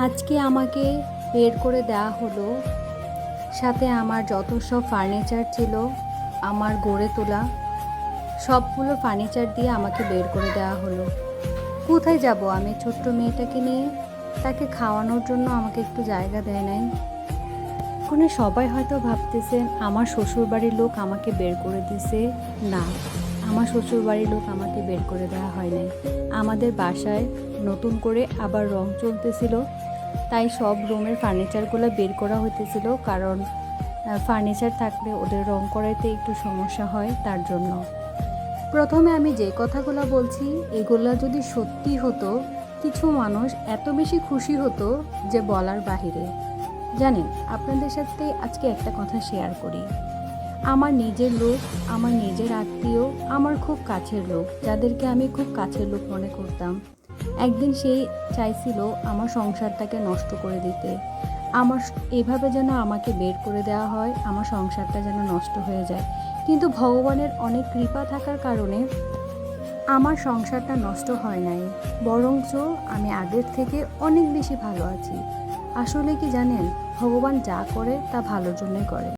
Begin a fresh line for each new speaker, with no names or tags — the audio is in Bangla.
আজকে আমাকে বের করে দেওয়া হলো, সাথে আমার যত সব ফার্নিচার ছিল আমার গড়ে তোলা সবগুলো ফার্নিচার দিয়ে আমাকে বের করে দেওয়া হলো। কোথায় যাব আমি ছোট্ট মেয়েটাকে নিয়ে? তাকে খাওয়ানোর জন্য আমাকে একটু জায়গা দেয় নাই। ওখানে সবাই হয়তো ভাবতেছেন আমার শ্বশুরবাড়ির লোক আমাকে বের করে দিছে। না, আমার শ্বশুরবাড়ির লোক আমাকে বের করে দেওয়া হয় নাই। আমাদের বাসায় নতুন করে আবার রং চলতেছিল, তাই সব রুমের ফার্নিচারগুলো বের করা হইতেছিল, কারণ ফার্নিচার থাকলে ওদের রং করাইতে একটু সমস্যা হয়, তার জন্য। প্রথমে আমি যে কথাগুলো বলছি এগুলা যদি সত্যি হতো, কিছু মানুষ এত বেশি খুশি হতো যে বলার বাহিরে। জানেন, আপনাদের সাথে আজকে একটা কথা শেয়ার করি। আমার নিজের লোক, আমার নিজের আত্মীয়, আমার খুব কাছের লোক, যাদেরকে আমি খুব কাছের লোক মনে করতাম, একদিন সেই চাইছিল আমার সংসারটাকে নষ্ট করে দিতে। আমার এভাবে যেন আমাকে বের করে দেওয়া হয়, আমার সংসারটা যেন নষ্ট হয়ে যায়। কিন্তু ভগবানের অনেক কৃপা থাকার কারণে আমার সংসারটা নষ্ট হয় নাই, বরঞ্চ আমি আগের থেকে অনেক বেশি ভালো আছি। আসলে কি জানেন, ভগবান যা করে তা ভালোর জন্যই করে।